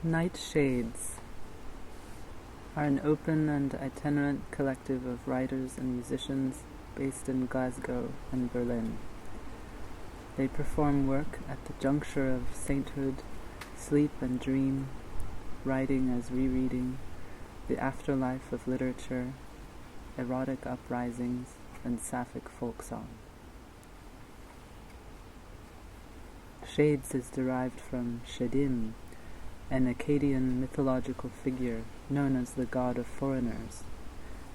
Night Sheyds are an open and itinerant collective of writers and musicians based in Glasgow and Berlin. They perform work at the juncture of sainthood, sleep and dream, writing as rereading, the afterlife of literature, erotic uprisings, and sapphic folksong. Sheyds is derived from shedim, an Akkadian mythological figure known as the god of foreigners,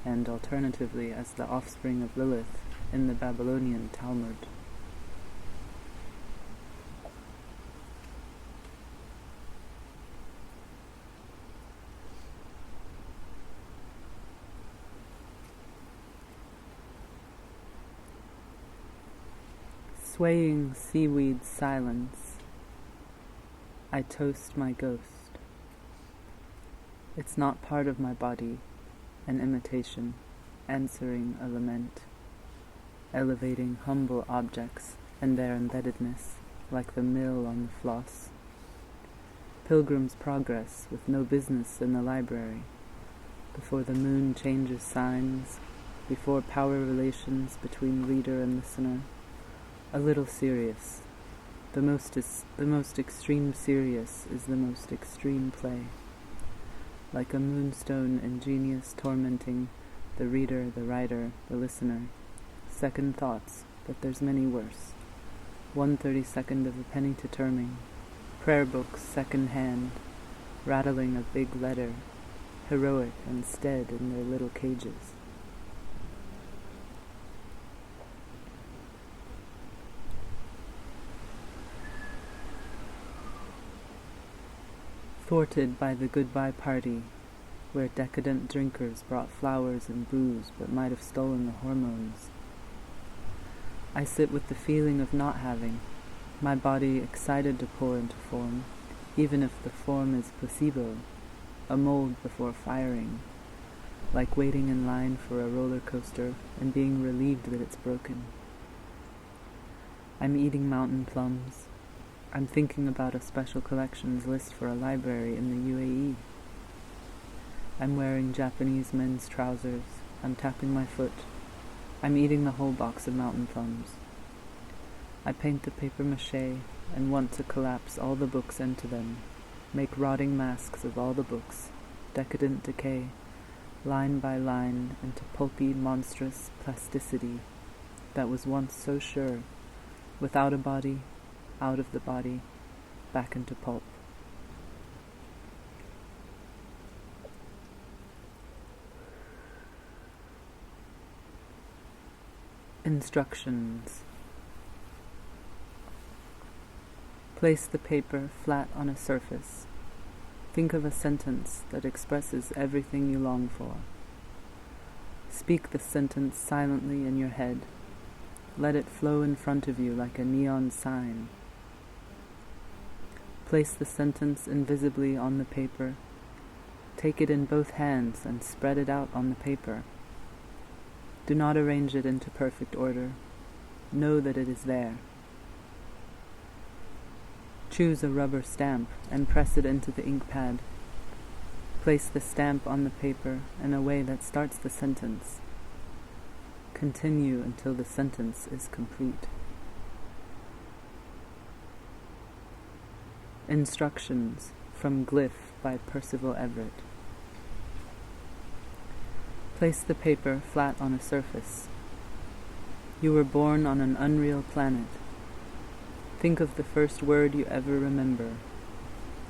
and alternatively as the offspring of Lillith in the Babylonian Talmud. Swaying seaweed silence, I toast my ghost. It's not part of my body, an imitation, answering a lament, elevating humble objects and their embeddedness, like the mill on the floss. Pilgrim's progress with no business in the library, before the moon changes signs, before power relations between reader and listener. A little serious. The most extreme serious is the most extreme play. Like a moonstone ingenious tormenting the reader, the writer, the listener. Second thoughts, but there's many worse. 1/32 of a penny to terming. Prayer books second hand. Rattling a big letter. Heroic and stead in their little cages. Thwarted by the goodbye party, where decadent drinkers brought flowers and booze but might have stolen the hormones. I sit with the feeling of not having, my body excited to pour into form, even if the form is placebo, a mold before firing, like waiting in line for a roller coaster and being relieved that it's broken. I'm eating mountain plums. I'm thinking about a special collections list for a library in the UAE. I'm wearing Japanese men's trousers. I'm tapping my foot. I'm eating the whole box of mountain plums. I paint the papier-mâché and want to collapse all the books into them, make rotting masks of all the books, decadent decay, line by line into pulpy, monstrous plasticity that was once so sure, without a body, out of the body, back into pulp. Instructions. Place the paper flat on a surface. Think of a sentence that expresses everything you long for. Speak the sentence silently in your head. Let it flow in front of you like a neon sign. Place the sentence invisibly on the paper. Take it in both hands and spread it out on the paper. Do not arrange it into perfect order. Know that it is there. Choose a rubber stamp and press it into the ink pad. Place the stamp on the paper in a way that starts the sentence. Continue until the sentence is complete. Instructions from Glyph by Percival Everett. Place the paper flat on a surface. You were born on an unreal planet. Think of the first word you ever remember.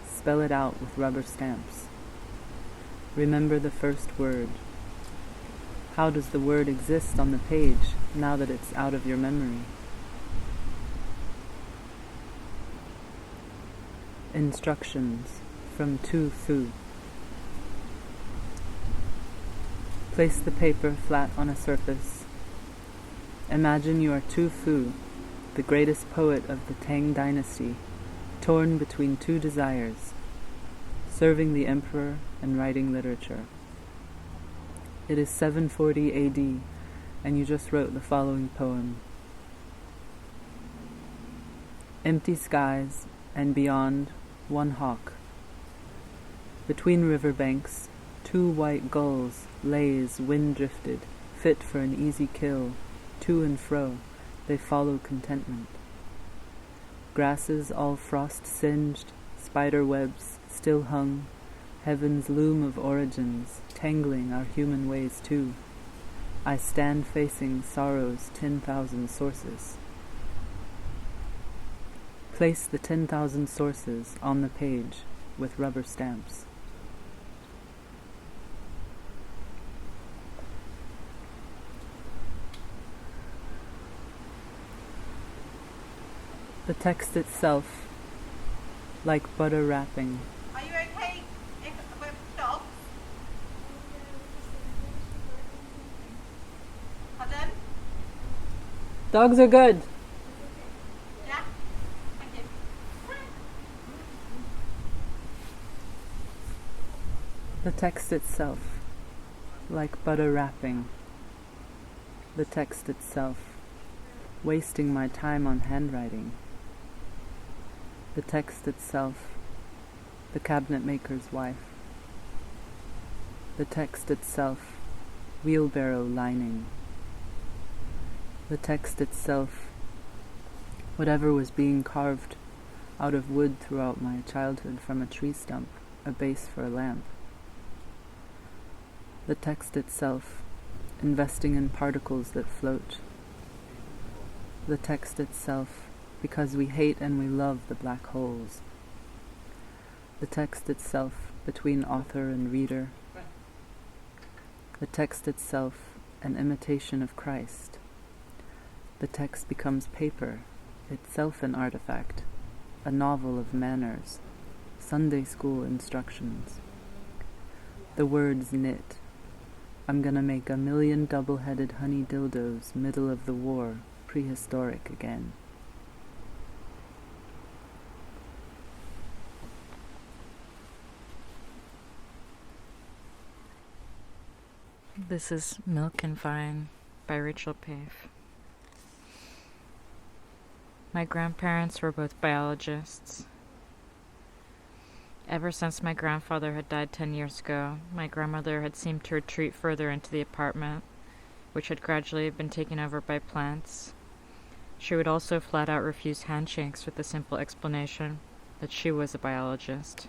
Spell it out with rubber stamps. Remember the first word. How does the word exist on the page now that it's out of your memory? Instructions from Tu Fu. Place the paper flat on a surface. Imagine you are Tu Fu, the greatest poet of the Tang dynasty, torn between two desires, serving the emperor and writing literature. It is 740 AD, and you just wrote the following poem. Empty skies, and beyond, one hawk, Between river banks, 2 white gulls, lays wind-drifted, fit for an easy kill, to and fro, they follow contentment. Grasses all frost-singed, spider webs still hung, heaven's loom of origins, tangling our human ways too. I stand facing sorrow's 10,000 sources. Place the 10,000 sources on the page with rubber stamps. The text itself, like butter wrapping. Are you okay if we're stopped? Pardon? Dogs are good. Yeah? Thank you. The text itself, like butter wrapping. The text itself, wasting my time on handwriting. The text itself, the cabinet maker's wife. The text itself, wheelbarrow lining. The text itself, whatever was being carved out of wood throughout my childhood from a tree stump, a base for a lamp. The text itself, investing in particles that float. The text itself, because we hate and we love the black holes. The text itself, between author and reader. The text itself, an imitation of Christ. The text becomes paper, itself an artifact, a novel of manners, Sunday school instructions. The words knit. I'm gonna make 1,000,000 double-headed honey dildos, middle of the war, prehistoric again. This is Milk and Vine by Rachel Pafe. My grandparents were both biologists. Ever since my grandfather had died 10 years ago, my grandmother had seemed to retreat further into the apartment, which had gradually been taken over by plants. She would also flat out refuse handshakes with the simple explanation that she was a biologist.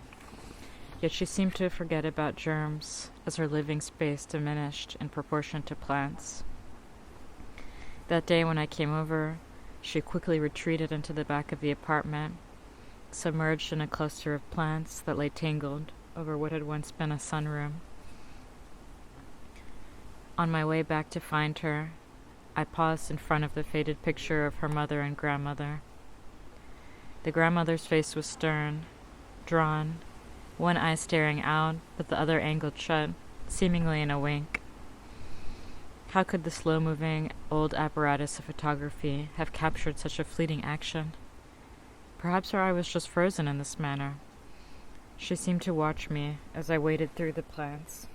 Yet she seemed to forget about germs as her living space diminished in proportion to plants. That day when I came over, she quickly retreated into the back of the apartment, submerged in a cluster of plants that lay tangled over what had once been a sunroom. On my way back to find her, I paused in front of the faded picture of her mother and grandmother. The grandmother's face was stern, drawn, one eye staring out, but the other angled shut, seemingly in a wink. How could the slow-moving old apparatus of photography have captured such a fleeting action? Perhaps her eye was just frozen in this manner. She seemed to watch me as I waded through the plants.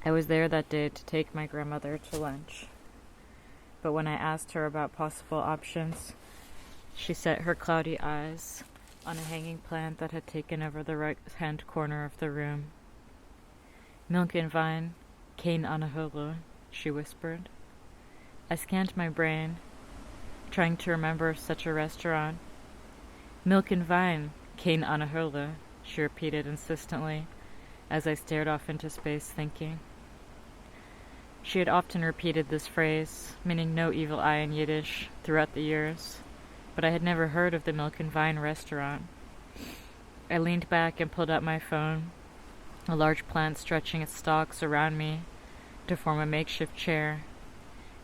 I was there that day to take my grandmother to lunch. But when I asked her about possible options, she set her cloudy eyes on a hanging plant that had taken over the right-hand corner of the room. Milk and Vine, Cain Anahulu, she whispered. I scanned my brain, trying to remember such a restaurant. Milk and Vine, Cain Anahulu, she repeated insistently, as I stared off into space thinking. She had often repeated this phrase, meaning no evil eye in Yiddish, throughout the years, but I had never heard of the Milk and Vine restaurant. I leaned back and pulled out my phone, a large plant stretching its stalks around me to form a makeshift chair,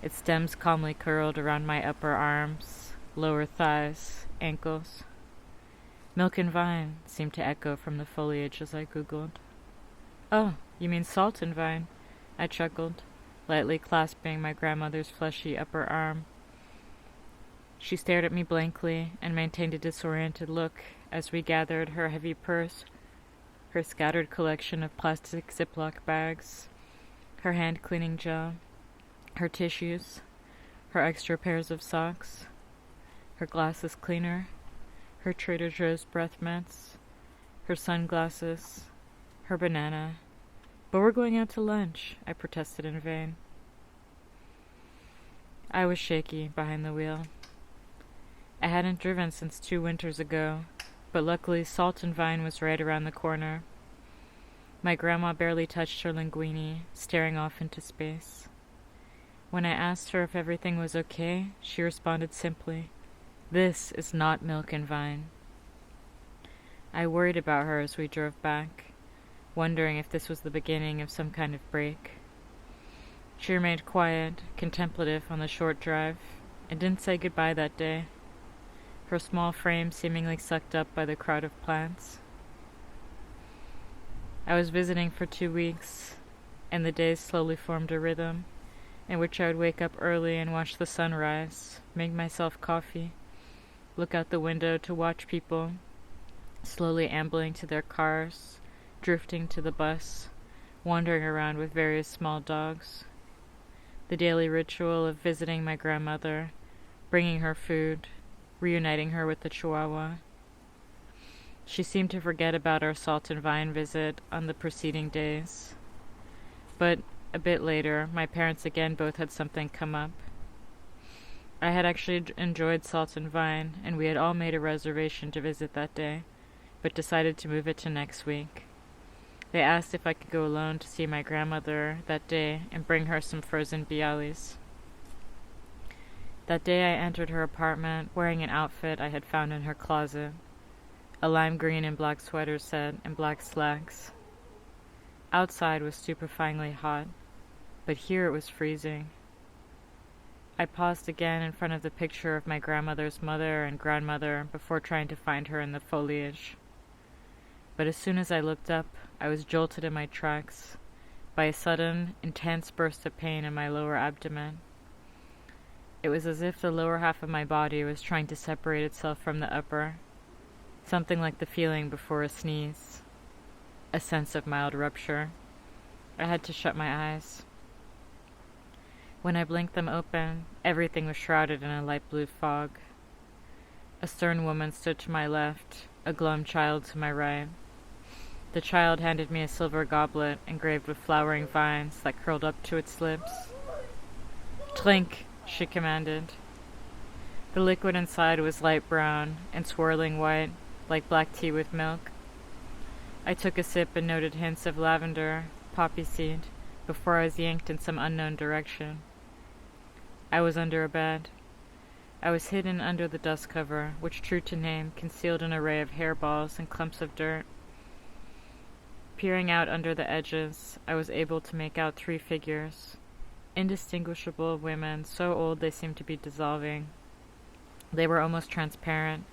its stems calmly curled around my upper arms, lower thighs, ankles. Milk and Vine seemed to echo from the foliage as I Googled. Oh, you mean Salt and Vine? I chuckled, lightly clasping my grandmother's fleshy upper arm. She stared at me blankly and maintained a disoriented look as we gathered her heavy purse, her scattered collection of plastic Ziploc bags, her hand-cleaning gel, her tissues, her extra pairs of socks, her glasses cleaner, her Trader Joe's breath mints, her sunglasses, her banana. "But we're going out to lunch," I protested in vain. I was shaky behind the wheel. I hadn't driven since 2 winters ago, but luckily Salt and Vine was right around the corner. My grandma barely touched her linguine, staring off into space. When I asked her if everything was okay, she responded simply, "This is not Milk and Vine." I worried about her as we drove back, wondering if this was the beginning of some kind of break. She remained quiet, contemplative on the short drive, and didn't say goodbye that day, her small frame seemingly sucked up by the crowd of plants. I was visiting for 2 weeks, and the days slowly formed a rhythm, in which I would wake up early and watch the sun rise, make myself coffee, look out the window to watch people, slowly ambling to their cars, drifting to the bus, wandering around with various small dogs. The daily ritual of visiting my grandmother, bringing her food, reuniting her with the Chihuahua. She seemed to forget about our Salt and Vine visit on the preceding days. But a bit later, my parents again both had something come up. I had actually enjoyed Salt and Vine, and we had all made a reservation to visit that day, but decided to move it to next week. They asked if I could go alone to see my grandmother that day and bring her some frozen bialys. That day I entered her apartment wearing an outfit I had found in her closet, a lime green and black sweater set and black slacks. Outside was stupefyingly hot, but here it was freezing. I paused again in front of the picture of my grandmother's mother and grandmother before trying to find her in the foliage. But as soon as I looked up, I was jolted in my tracks by a sudden, intense burst of pain in my lower abdomen. It was as if the lower half of my body was trying to separate itself from the upper, something like the feeling before a sneeze, a sense of mild rupture. I had to shut my eyes. When I blinked them open, everything was shrouded in a light blue fog. A stern woman stood to my left, a glum child to my right. The child handed me a silver goblet engraved with flowering vines that curled up to its lips. "Drink," she commanded. The liquid inside was light brown and swirling white, like black tea with milk. I took a sip and noted hints of lavender, poppy seed, before I was yanked in some unknown direction. I was under a bed. I was hidden under the dust cover, which, true to name, concealed an array of hairballs and clumps of dirt. Peering out under the edges, I was able to make out 3 figures, indistinguishable women, so old they seemed to be dissolving. They were almost transparent,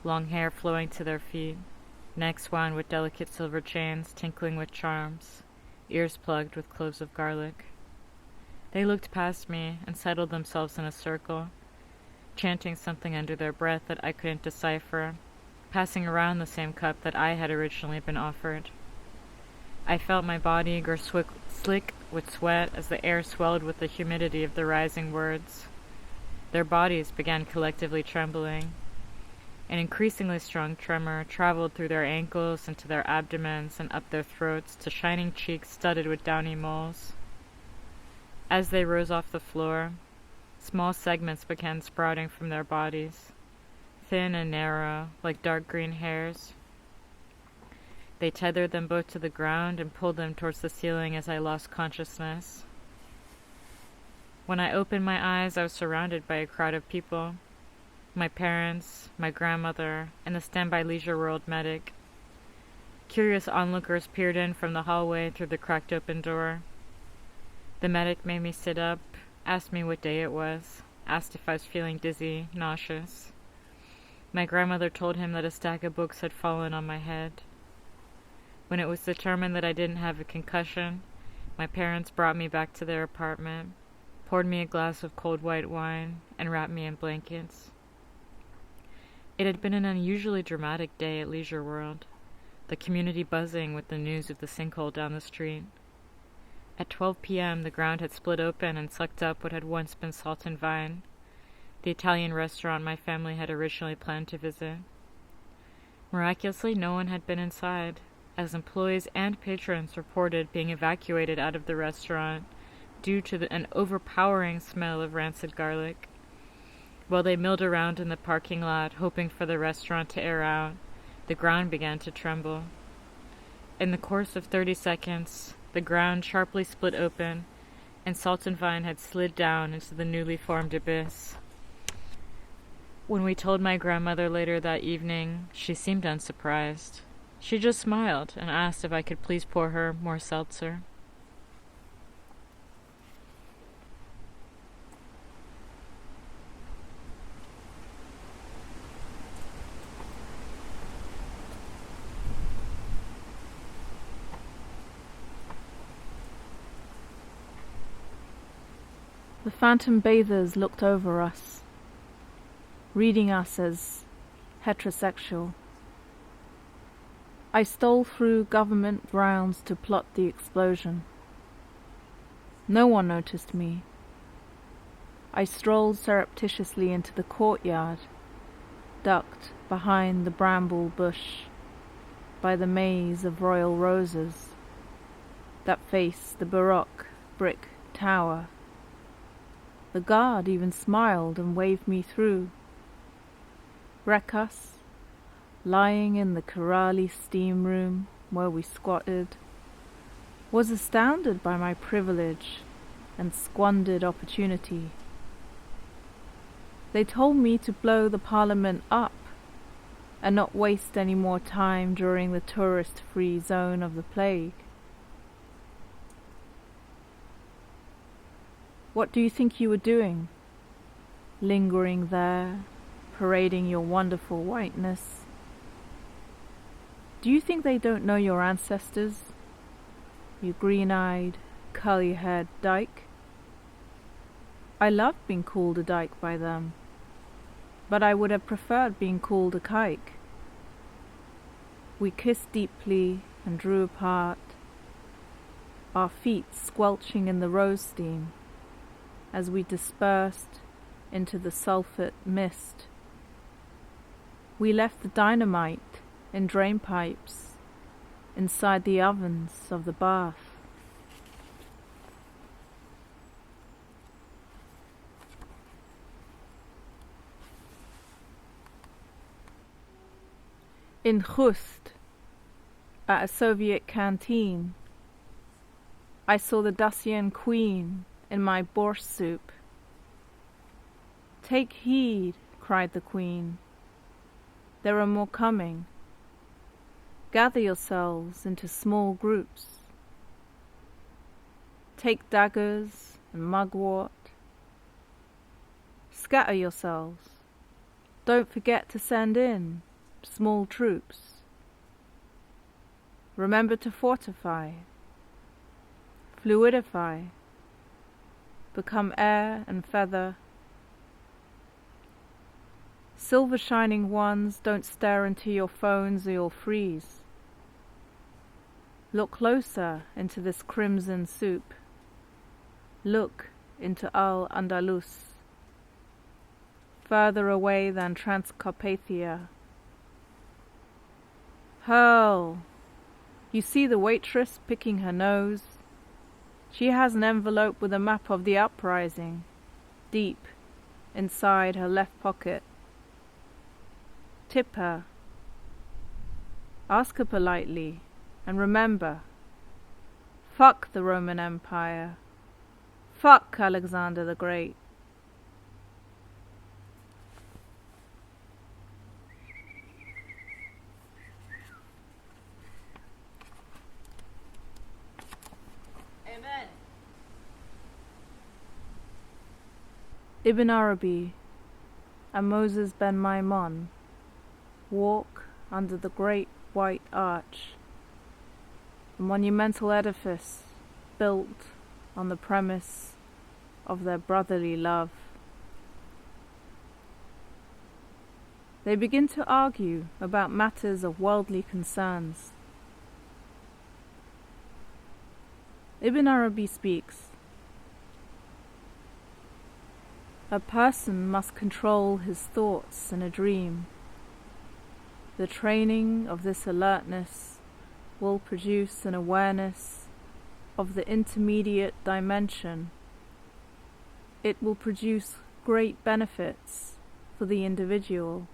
long hair flowing to their feet, necks wound with delicate silver chains tinkling with charms, ears plugged with cloves of garlic. They looked past me and settled themselves in a circle, chanting something under their breath that I couldn't decipher, passing around the same cup that I had originally been offered. I felt my body grow slick with sweat as the air swelled with the humidity of the rising words. Their bodies began collectively trembling. An increasingly strong tremor traveled through their ankles and to their abdomens and up their throats to shining cheeks studded with downy moles. As they rose off the floor, small segments began sprouting from their bodies, thin and narrow, like dark green hairs. They tethered them both to the ground and pulled them towards the ceiling as I lost consciousness. When I opened my eyes, I was surrounded by a crowd of people. My parents, my grandmother, and the standby Leisure World medic. Curious onlookers peered in from the hallway through the cracked open door. The medic made me sit up, asked me what day it was, asked if I was feeling dizzy, nauseous. My grandmother told him that a stack of books had fallen on my head. When it was determined that I didn't have a concussion, my parents brought me back to their apartment, poured me a glass of cold white wine, and wrapped me in blankets. It had been an unusually dramatic day at Leisure World, the community buzzing with the news of the sinkhole down the street. At 12 p.m., the ground had split open and sucked up what had once been Salt and Vine, the Italian restaurant my family had originally planned to visit. Miraculously, no one had been inside, as employees and patrons reported being evacuated out of the restaurant due to an overpowering smell of rancid garlic. While they milled around in the parking lot, hoping for the restaurant to air out, the ground began to tremble. In the course of 30 seconds, the ground sharply split open, and Salt and Vine had slid down into the newly formed abyss. When we told my grandmother later that evening, she seemed unsurprised. She just smiled and asked if I could please pour her more seltzer. The phantom bathers looked over us, reading us as heterosexual. I stole through government grounds to plot the explosion. No one noticed me. I strolled surreptitiously into the courtyard, ducked behind the bramble bush by the maze of royal roses that face the Baroque brick tower. The guard even smiled and waved me through. Rekas, lying in the Karali steam room where we squatted, was astounded by my privilege and squandered opportunity. They told me to blow the parliament up and not waste any more time during the tourist-free zone of the plague. What do you think you were doing? Lingering there, parading your wonderful whiteness? Do you think they don't know your ancestors? You green-eyed, curly-haired dyke? I loved being called a dyke by them, but I would have preferred being called a kike. We kissed deeply and drew apart, our feet squelching in the rose steam, as we dispersed into the sulphate mist. We left the dynamite in drain pipes inside the ovens of the bath. In Khust, at a Soviet canteen, I saw the Dacian queen in my borscht soup. "Take heed," cried the queen. "There are more coming. Gather yourselves into small groups. Take daggers and mugwort. Scatter yourselves. Don't forget to send in small troops. Remember to fortify, fluidify, become air and feather. Silver shining ones, don't stare into your phones or you'll freeze. Look closer into this crimson soup. Look into Al-Andalus, further away than Transcarpathia. Hurl! You see the waitress picking her nose? She has an envelope with a map of the uprising, deep inside her left pocket. Tip her. Ask her politely, and remember, fuck the Roman Empire. Fuck Alexander the Great. Amen. Ibn Arabi and Moses ben Maimon walk under the great white arch, a monumental edifice built on the premise of their brotherly love. They begin to argue about matters of worldly concerns. Ibn Arabi speaks. A person must control his thoughts in a dream. The training of this alertness will produce an awareness of the intermediate dimension. It will produce great benefits for the individual.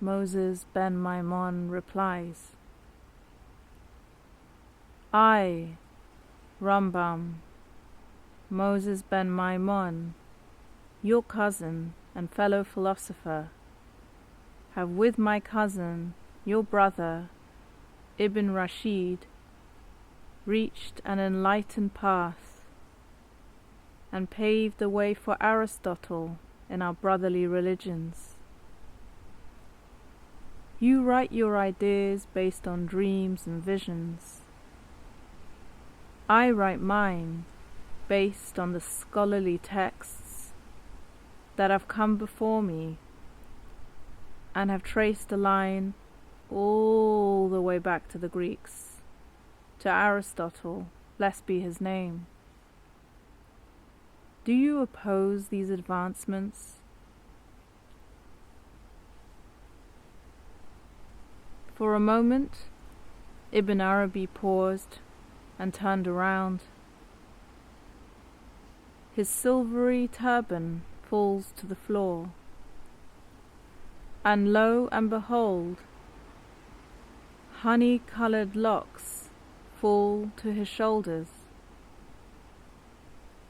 Moses ben Maimon replies, I, Rambam, Moses ben Maimon, your cousin and fellow philosopher, have with my cousin, your brother, Ibn Rashid, reached an enlightened path and paved the way for Aristotle in our brotherly religions. You write your ideas based on dreams and visions. I write mine based on the scholarly texts that have come before me and have traced a line all the way back to the Greeks, to Aristotle, blessed be his name. Do you oppose these advancements? For a moment, Ibn Arabi paused and turned around. His silvery turban falls to the floor, and lo and behold, honey-coloured locks fall to his shoulders.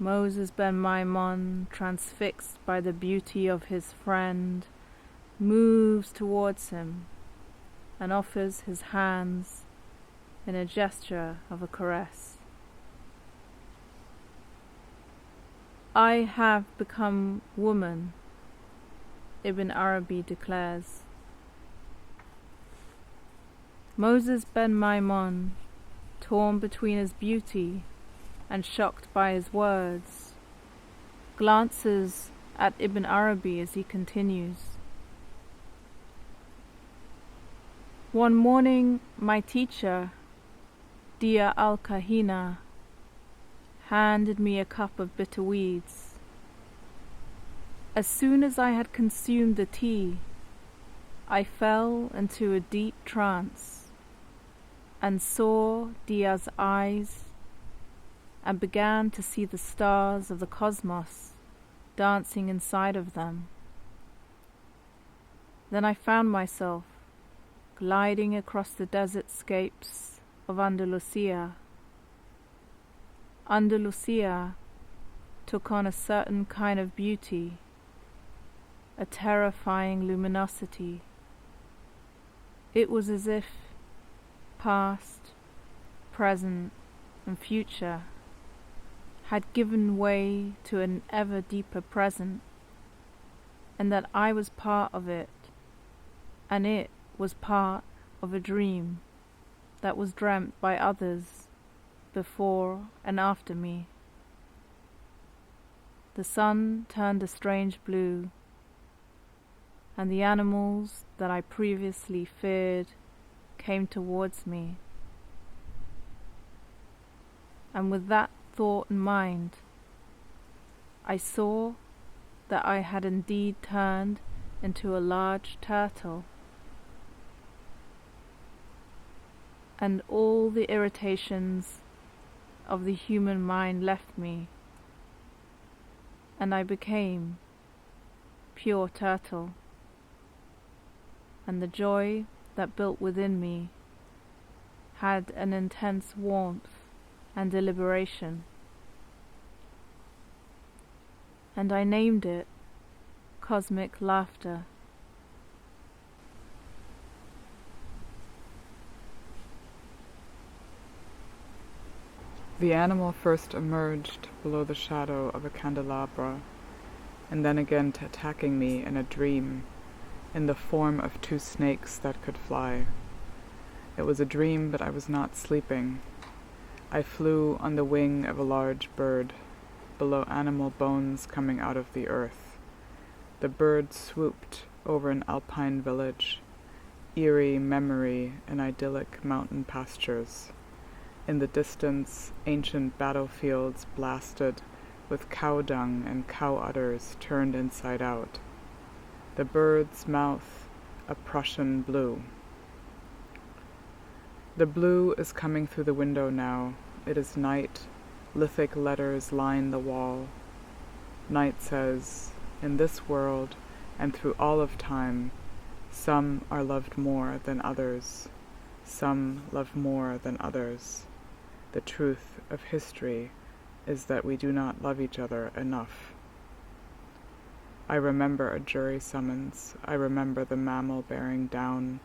Moses ben Maimon, transfixed by the beauty of his friend, moves towards him and offers his hands in a gesture of a caress. I have become woman, Ibn Arabi declares. Moses ben Maimon, torn between his beauty and shocked by his words, glances at Ibn Arabi as he continues. One morning, my teacher, Dia al-Kahina, handed me a cup of bitter weeds. As soon as I had consumed the tea, I fell into a deep trance and saw Dia's eyes and began to see the stars of the cosmos dancing inside of them. Then I found myself gliding across the desert scapes of Andalusia. Andalusia took on a certain kind of beauty, a terrifying luminosity. It was as if past, present, and future had given way to an ever deeper present, and that I was part of it, and it was part of a dream that was dreamt by others before and after me. The sun turned a strange blue, and the animals that I previously feared came towards me. And with that thought in mind, I saw that I had indeed turned into a large turtle, and all the irritations of the human mind left me, and I became pure turtle, and the joy that built within me had an intense warmth and deliberation, and I named it cosmic laughter. The animal first emerged below the shadow of a candelabra, and then again attacking me in a dream, in the form of two snakes that could fly. It was a dream, but I was not sleeping. I flew on the wing of a large bird, below animal bones coming out of the earth. The bird swooped over an alpine village, eerie memory in idyllic mountain pastures. In the distance, ancient battlefields blasted with cow dung and cow udders turned inside out. the bird's mouth a Prussian blue. The blue is coming through the window now. It is night. Lithic letters line the wall. Night says, in this world and through all of time, some are loved more than others. Some love more than others. The truth of history is that we do not love each other enough. I remember a jury summons. I remember the mammal bearing down.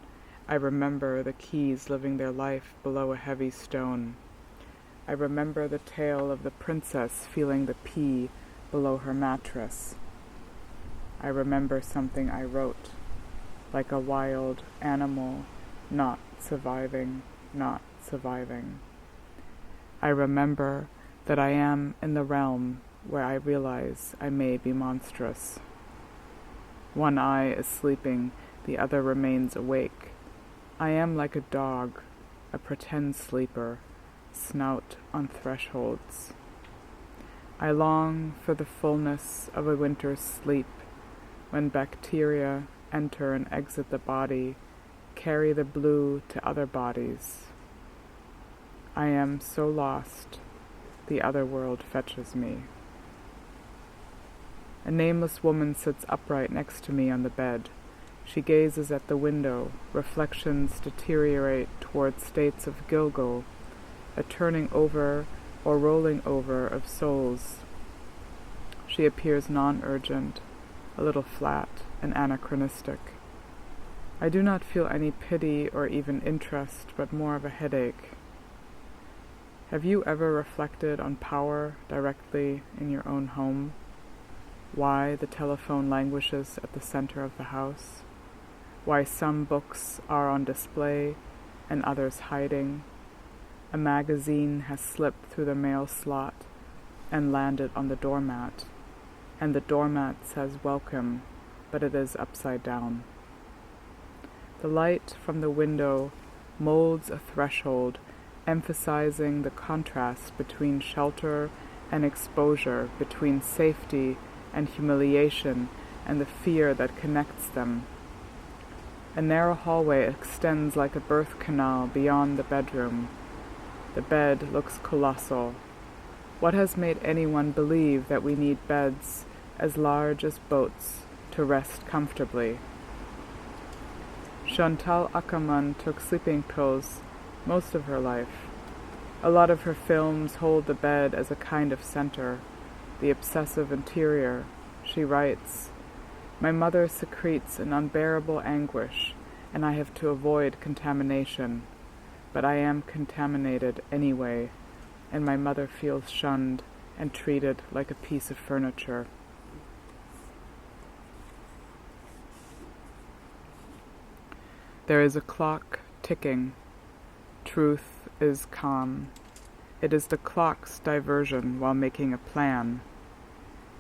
I remember the keys living their life below a heavy stone. I remember the tale of the princess feeling the pea below her mattress. I remember something I wrote, like a wild animal, not surviving, not surviving. I remember that I am in the realm where I realize I may be monstrous. One eye is sleeping, the other remains awake. I am like a dog, a pretend sleeper, snout on thresholds. I long for the fullness of a winter's sleep, when bacteria enter and exit the body, carry the blue to other bodies. I am so lost, the other world fetches me. A nameless woman sits upright next to me on the bed. She gazes at the window. Reflections deteriorate toward states of Gilgal, a turning over or rolling over of souls. She appears non-urgent, a little flat and anachronistic. I do not feel any pity or even interest, but more of a headache. Have you ever reflected on power directly in your own home? Why the telephone languishes at the center of the house? Why some books are on display and others hiding? A magazine has slipped through the mail slot and landed on the doormat, and the doormat says welcome, but it is upside down. The light from the window molds a threshold, emphasizing the contrast between shelter and exposure, between safety and humiliation, and the fear that connects them. A narrow hallway extends like a birth canal beyond the bedroom. The bed looks colossal. What has made anyone believe that we need beds as large as boats to rest comfortably? Chantal Akerman took sleeping pills most of her life. A lot of her films hold the bed as a kind of center, the obsessive interior. She writes, "My mother secretes an unbearable anguish, and I have to avoid contamination. But I am contaminated anyway, and my mother feels shunned and treated like a piece of furniture." There is a clock ticking. Truth is calm. It is the clock's diversion while making a plan.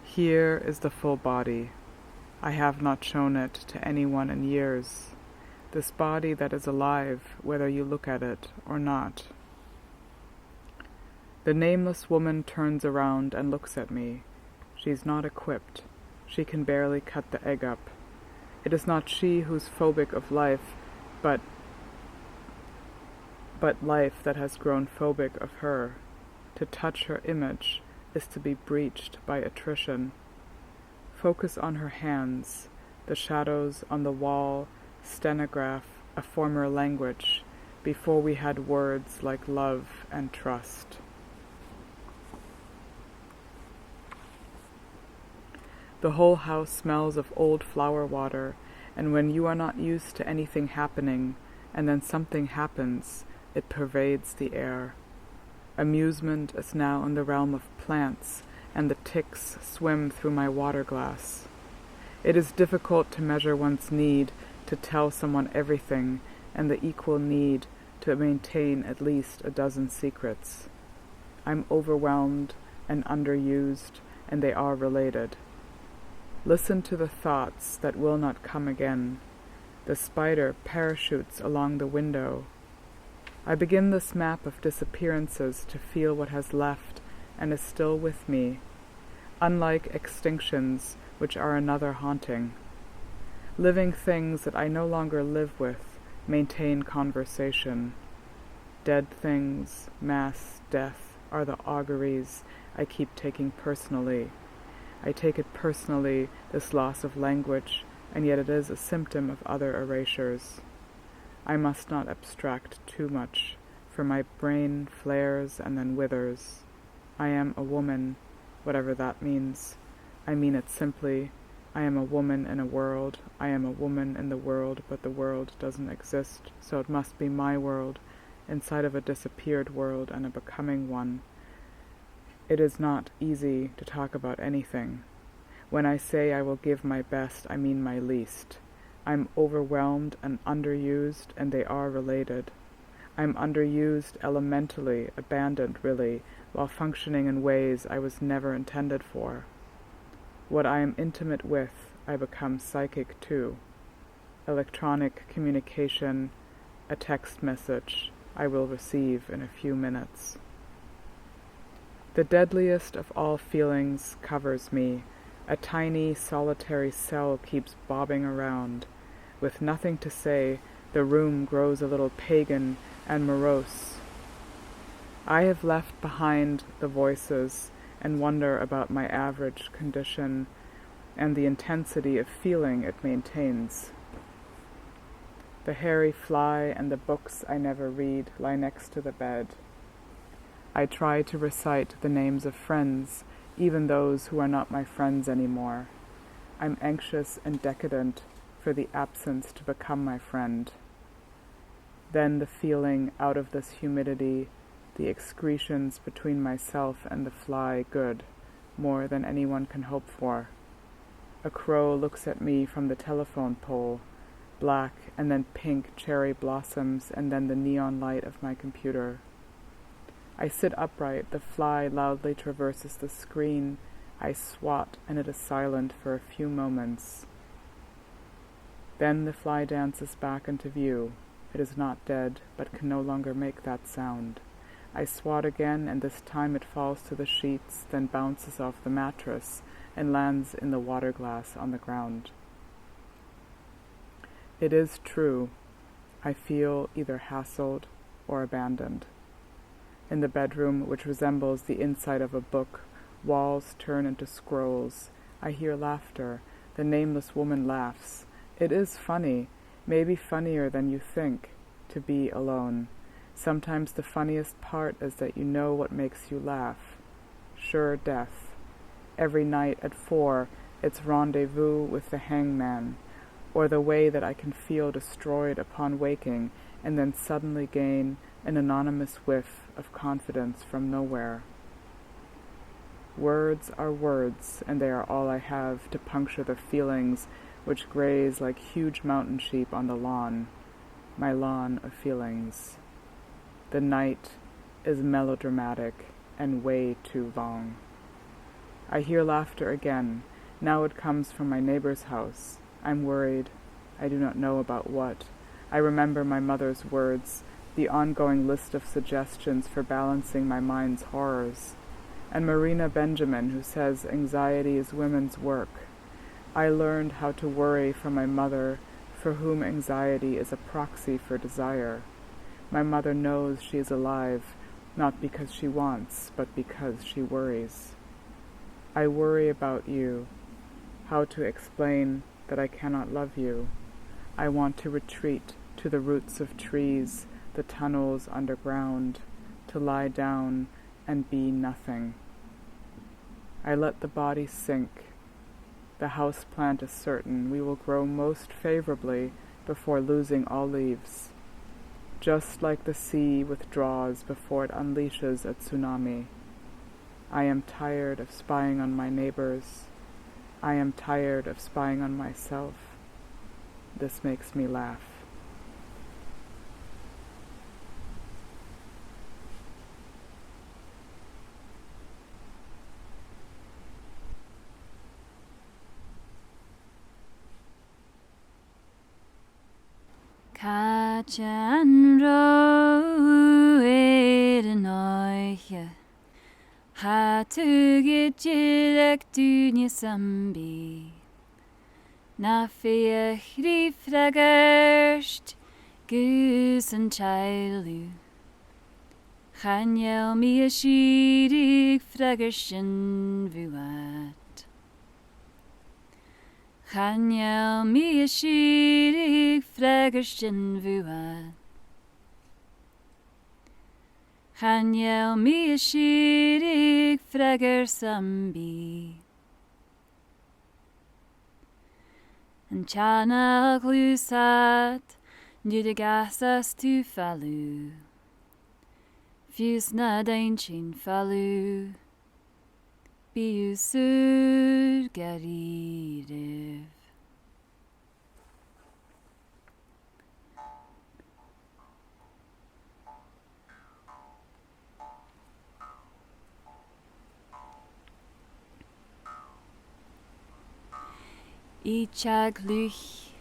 Here is the full body. I have not shown it to anyone in years. This body that is alive, whether you look at it or not. The nameless woman turns around and looks at me. She's not equipped. She can barely cut the egg up. It is not she who's phobic of life, but life that has grown phobic of her. To touch her image is to be breached by attrition. Focus on her hands, the shadows on the wall, stenograph a former language, before we had words like love and trust. The whole house smells of old flower water, and when you are not used to anything happening, and then something happens, it pervades the air. Amusement is now in the realm of plants, and the ticks swim through my water glass. It is difficult to measure one's need to tell someone everything, and the equal need to maintain at least a dozen secrets. I'm overwhelmed and underused, and they are related. Listen to the thoughts that will not come again. The spider parachutes along the window. I begin this map of disappearances to feel what has left and is still with me, unlike extinctions, which are another haunting. Living things that I no longer live with maintain conversation. Dead things, mass, death, are the auguries I keep taking personally. I take it personally, this loss of language, and yet it is a symptom of other erasures. I must not abstract too much, for my brain flares and then withers. I am a woman, whatever that means. I mean it simply. I am a woman in a world. I am a woman in the world, but the world doesn't exist, so it must be my world, inside of a disappeared world and a becoming one. It is not easy to talk about anything. When I say I will give my best, I mean my least. I'm overwhelmed and underused, and they are related. I'm underused elementally, abandoned really, while functioning in ways I was never intended for. What I am intimate with, I become psychic too. Electronic communication, a text message, I will receive in a few minutes. The deadliest of all feelings covers me. A tiny, solitary cell keeps bobbing around. With nothing to say, the room grows a little pagan and morose. I have left behind the voices and wonder about my average condition and the intensity of feeling it maintains. The hairy fly and the books I never read lie next to the bed. I try to recite the names of friends, even those who are not my friends anymore. I'm anxious and decadent for the absence to become my friend. Then the feeling out of this humidity, the excretions between myself and the fly good, more than anyone can hope for. A crow looks at me from the telephone pole, black and then pink cherry blossoms and then the neon light of my computer. I sit upright, the fly loudly traverses the screen. I swat and it is silent for a few moments. Then the fly dances back into view. It is not dead, but can no longer make that sound. I swat again, and this time it falls to the sheets, then bounces off the mattress and lands in the water glass on the ground. It is true. I feel either hassled or abandoned. In the bedroom, which resembles the inside of a book, walls turn into scrolls. I hear laughter. The nameless woman laughs. It is funny, maybe funnier than you think, to be alone. Sometimes the funniest part is that you know what makes you laugh. Sure death. Every night at 4, it's rendezvous with the hangman, or the way that I can feel destroyed upon waking and then suddenly gain an anonymous whiff of confidence from nowhere. Words are words, and they are all I have to puncture the feelings which graze like huge mountain sheep on the lawn, my lawn of feelings. The night is melodramatic and way too long. I hear laughter again. Now it comes from my neighbor's house. I'm worried. I do not know about what. I remember my mother's words, the ongoing list of suggestions for balancing my mind's horrors, and Marina Benjamin, who says anxiety is women's work. I learned how to worry from my mother, for whom anxiety is a proxy for desire. My mother knows she is alive, not because she wants, but because she worries. I worry about you, how to explain that I cannot love you. I want to retreat to the roots of trees, the tunnels underground, to lie down and be nothing. I let the body sink. The house plant is certain we will grow most favorably before losing all leaves. Just like the sea withdraws before it unleashes a tsunami. I am tired of spying on my neighbors. I am tired of spying on myself. This makes me laugh. Kachan ro Erin Honeycutt ha to get jilek dunya sambi na fea chrí fregerst gus an chailu. Chanel mi a sheyd fregersin vuat. Chanel mi a sheyd fregersin vuat. Chanel mi a sheyd fregersam bi. An chana glusat, nu de gasas tu fallu. Fus na dainchin fallu, biu sur garirev. Ichag luch,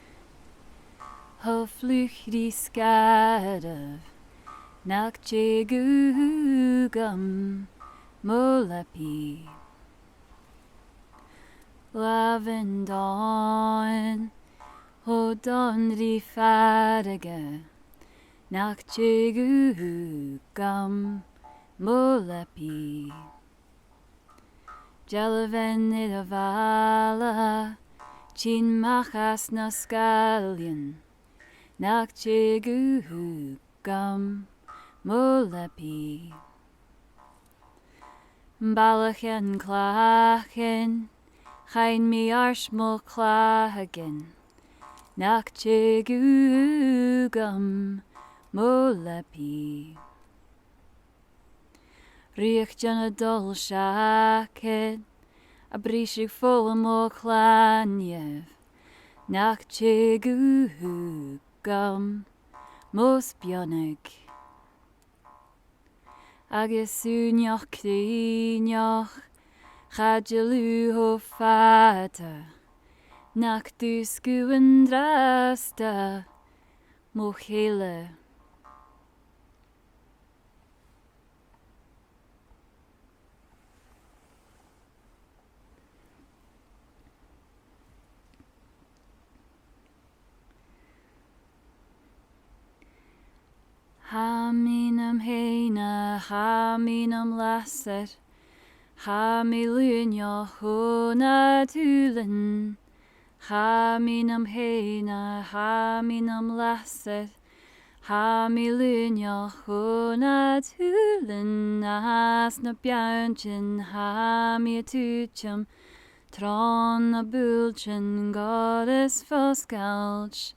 ho fluch di skadav, nak chegugam molapi. Lavendon, ho don di fadaga, nak chegugam molapi. Jalaven idavala, chin machas na scallion, nak chegugam molapi. Balachen klachen, chain mi Ašmodai klagen, nak chegugam molapi. Riech jan a dol shaken, a brishig vol mo klanjev, nak chegugam mos bionig. Agesunjoch krinjoch, chadjelu ho fata, nak du skuendrasta, mochele. Haminam heina, haminam lasset, hamilunya hona tulen. Haminam heina, haminam lasset, hamilunya hona tulen. As na björnchen, hamiatuchum, tron na bulchen, goddess foskalch.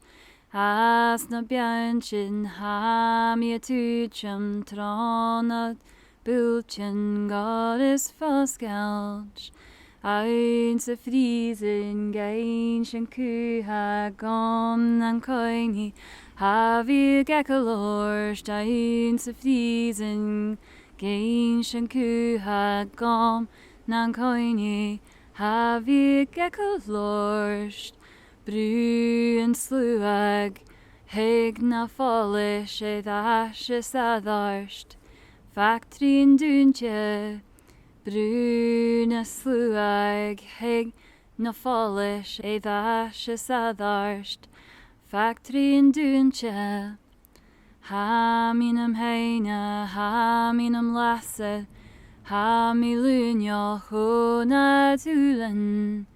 As na björnchen hamiatuchum trona bulchen goddess foskalch. Ein se friesen gainchen kuha gom nan koini havi gekalorst. Ein se friesen gainchen kuha gom nan koini havi gekalorst. Brun sluag, heg na fallish ashes adarst, factrin duntje. Brun sluag, heg na fallish ashes adarst, factrin duntje. Haminam heina, haminam lasset, hamilunya hona tulen.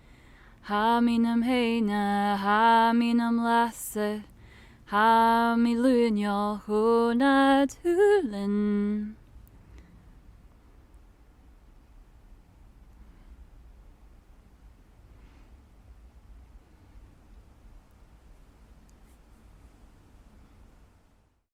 Haminam heina, haminam lasset, hamilunya hona tulen.